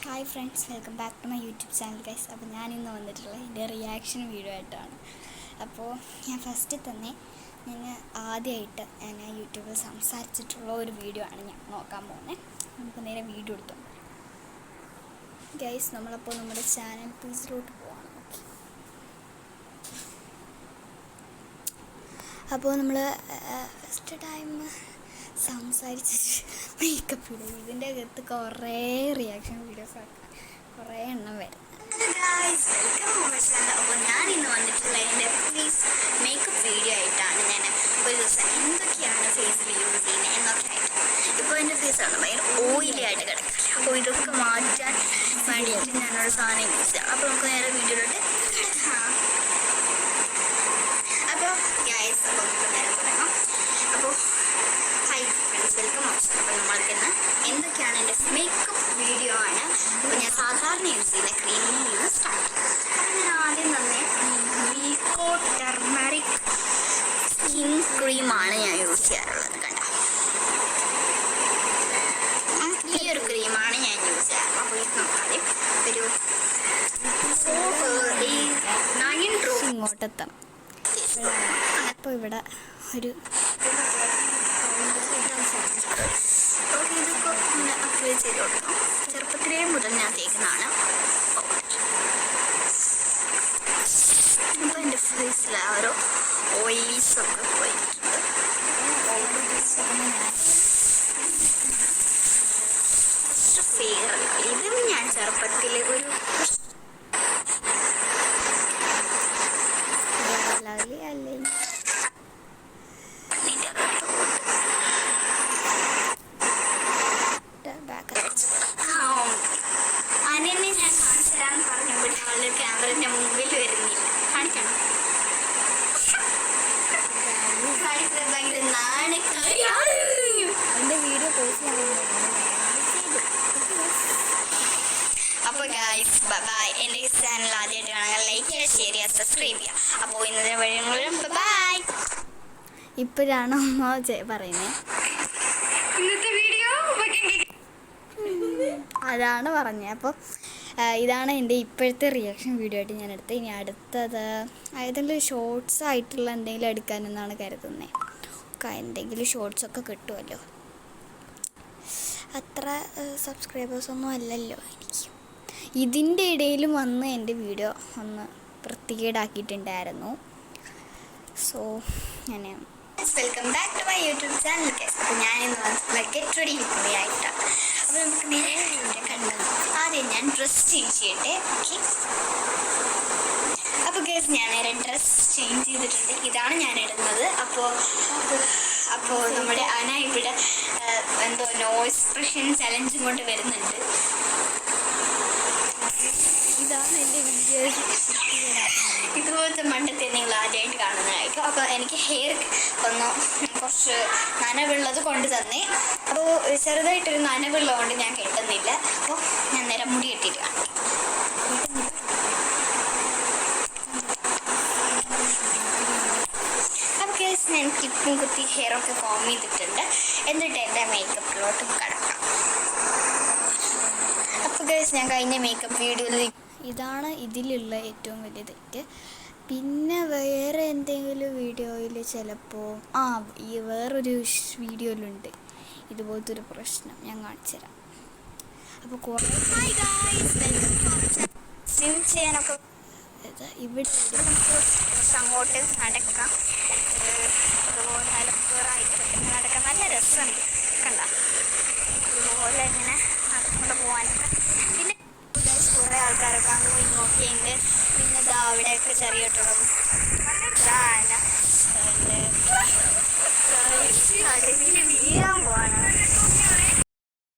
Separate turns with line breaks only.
Hi friends, welcome back to my YouTube channel guys. അപ്പോൾ ഞാനിന്ന് വന്നിട്ടുള്ളത് എൻ്റെ റിയാക്ഷൻ വീഡിയോ ആയിട്ടാണ്. അപ്പോൾ ഞാൻ ഫസ്റ്റിൽ തന്നെ ആദ്യമായിട്ട് ഞാൻ യൂട്യൂബിൽ സംസാരിച്ചിട്ടുള്ള ഒരു വീഡിയോ ആണ് ഞാൻ നോക്കാൻ പോകുന്നത്. നമുക്ക് നേരെ വീഡിയോ എടുത്തോണ്ട് ഗൈസ്. നമ്മളപ്പോൾ നമ്മുടെ ചാനൽ പേജിലോട്ട് പോവാണ്. ഓക്കെ, അപ്പോൾ നമ്മൾ ഫസ്റ്റ് ടൈം സംസാരിച്ചിട്ട് മേക്കപ്പ് ഇടും. ഇതിൻ്റെ അകത്ത് കുറേ റിയാക്ഷൻ വീഡിയോസ് ആക്കാൻ കുറേ എണ്ണം വരും. അപ്പോൾ ഞാൻ ഇന്ന് വന്നിട്ടുള്ള എൻ്റെ മേക്കപ്പ് വീഡിയോ ആയിട്ടാണ്. ഞാൻ ഒരു ദിവസം എന്തൊക്കെയാണ് ഫേസിൽ യൂസ് ചെയ്യുന്നത് എന്നൊക്കെ ആയിട്ട്. ഇപ്പോൾ എൻ്റെ ഫേസാണ് ഭയങ്കര ഓയിലി ആയിട്ട് കിടക്കില്ല. അപ്പോൾ ഇതൊക്കെ മാറ്റാൻ വേണ്ടിയിട്ട് ഞാനൊരു സാധനം യൂസ് ചെയ്യാം. അപ്പോൾ നമുക്ക് നേരെ വീഡിയോയിലോട്ട് അപ്പോൾ ഗൈസ്, അപ്പോൾ നമുക്ക് നേരെ തുടങ്ങാം. അപ്പോൾ ഹായ് ഫ്രണ്ട്സ്, വെൽക്കം. അപ്പോൾ നമ്മൾക്കിന്ന് എന്തൊക്കെയാണ് എൻ്റെ മേക്കപ്പ് വീഡിയോ ആണ്. അപ്പോൾ ഞാൻ സാധാരണ യൂസ് ചെയ്യുന്ന ക്രീമിൽ നിന്ന് സ്റ്റാർട്ട് ചെയ്യാം. അപ്പോൾ ഞാൻ ആദ്യം തന്നെ മീക്കോ ടർമറിക് സ്കിൻ ക്രീമാണ് ഞാൻ യൂസ് ചെയ്യാറുള്ളത്. കണ്ടോ, ഈ ഒരു ക്രീമാണ് ഞാൻ യൂസ് ചെയ്യാറ്. അപ്പോൾ ഇത് നോക്കാതെ ഒരു ഇങ്ങോട്ടെത്തണം. അപ്പോൾ ഇവിടെ ഒരു ഇതിപ്പോൾ ഒന്ന് അപ്ലൈ ചെയ്ത് കൊടുക്കണം. ചെറുപ്പത്തിലേ മുതൽ ഞാൻ തേക്കുന്നതാണ്. ഇപ്പോൾ എൻ്റെ ഫേസിൽ ആ ഒരു ഓയിലീസൊക്കെ പോയിട്ടുണ്ട്. ഇതും ഞാൻ ചെറുപ്പത്തിൽ ഒരു അനന്നെ ഞാൻ കാണിച്ചു തരാമെന്ന് പറഞ്ഞപ്പോൾ അവളുടെ ക്യാമറയുടെ മുമ്പിൽ വരുന്നില്ല. കാണിക്കണം. അപ്പോൾ ഗൈസ്, ബൈ. എൻ്റെ ചാനൽ ആദ്യമായിട്ട് കാണാൻ ലൈക്ക് ചെയ്യുക, ഷെയർ ചെയ്യുക, സബ്സ്ക്രൈബ് ചെയ്യുക. അപ്പോൾ ഇന്നത്തെ വഴി ബൈ. ഇപ്പോഴാണോ പറയുന്നത്? ഇന്നത്തെ വീഡിയോ അതാണ് പറഞ്ഞത്. അപ്പോൾ ഇതാണ് എൻ്റെ ഇപ്പോഴത്തെ റിയാക്ഷൻ വീഡിയോ ആയിട്ട് ഞാൻ എടുത്തത്. ഇനി അടുത്തത് ഏതെങ്കിലും ഷോർട്സ് ആയിട്ടുള്ള എന്തെങ്കിലും എടുക്കാനെന്നാണ് കരുതുന്നത്. എന്തെങ്കിലും ഷോർട്സൊക്കെ കിട്ടുമല്ലോ. അത്ര സബ്സ്ക്രൈബേഴ്സൊന്നും അല്ലല്ലോ എനിക്ക്. ഇതിൻ്റെ ഇടയിലും വന്ന് എൻ്റെ വീഡിയോ ഒന്ന് വൃത്തികേടാക്കിയിട്ടുണ്ടായിരുന്നു. സോ ഞാൻ welcome back to my YouTube channel guys. അപ്പോൾ ഞാനിന്ന് വന്നിട്ടുള്ള ഗെറ്റ് റെഡി വിത്ത് മീ ആയിട്ടാണ്. അപ്പോൾ നമുക്ക് നേരെ വീഡിയോ കണ്ടത്. ആദ്യം ഞാൻ ഡ്രസ്സ് ചേഞ്ച് ചെയ്യട്ടെ. ഓക്കെ, അപ്പോൾ ഗൈസ് ഞാൻ നേരെ ഡ്രസ്സ് ചേഞ്ച് ചെയ്തിട്ടുണ്ട്. ഇതാണ് ഞാൻ ഇടുന്നത്. അപ്പോൾ നമ്മുടെ അന ഇവിടെ എന്തോ നോ എക്സ്പ്രഷൻ ചലഞ്ചും കൊണ്ട് വരുന്നുണ്ട്. ഇതാണ് എൻ്റെ വീഡിയോ. ഇതുപോലത്തെ മണ്ടത്തെ നിങ്ങൾ ആദ്യമായിട്ട് കാണുന്നതായിരിക്കും. അപ്പോൾ എനിക്ക് ഹെയർ കുറച്ച് നനവുള്ളത് കൊണ്ട് തന്നെ. അപ്പോൾ ചെറുതായിട്ടൊരു നനവുള്ളത് കൊണ്ട് ഞാൻ കെട്ടുന്നില്ല. അപ്പോൾ ഞാൻ നേരെ മുടി കെട്ടിയിട്ട് കാണാം. അപ്പോൾ കേസ് ഞാൻ ക്ലിപ്പും കുത്തി ഹെയറൊക്കെ കോം ചെയ്തിട്ടുണ്ട്. എന്നിട്ട് എൻ്റെ മേക്കപ്പിലോട്ട് കിടക്കാം. അപ്പോൾ കേസ് ഞാൻ കഴിഞ്ഞ മേക്കപ്പ് വീഡിയോയിൽ ഇതാണ് ഇതിലുള്ള ഏറ്റവും വലിയ തെറ്റ്. പിന്നെ വേറെ എന്തെങ്കിലും വീഡിയോയിൽ ചിലപ്പോൾ ഈ വേറൊരു വീഡിയോയിലുണ്ട് ഇതുപോലത്തെ ഒരു പ്രശ്നം. ഞാൻ കാണിച്ചു തരാം. അപ്പോൾ കുറേ സ്വിം ചെയ്യാനൊക്കെ ഇവിടെ അങ്ങോട്ട് നടക്കാം. അതുപോലെ അലപ്പുറായിട്ട് നടക്കാൻ നല്ല രസമുണ്ട്. കണ്ട, ഇതുപോലെ ഇങ്ങനെ നടക്കൊണ്ട് പോകാനൊക്കെ. പിന്നെ കുറേ ആൾക്കാരൊക്കെ അങ്ങ് ഇങ്ങോട്ടിയുണ്ട്. പിന്നെ ഇതാ അവിടെയൊക്കെ ചെറിയ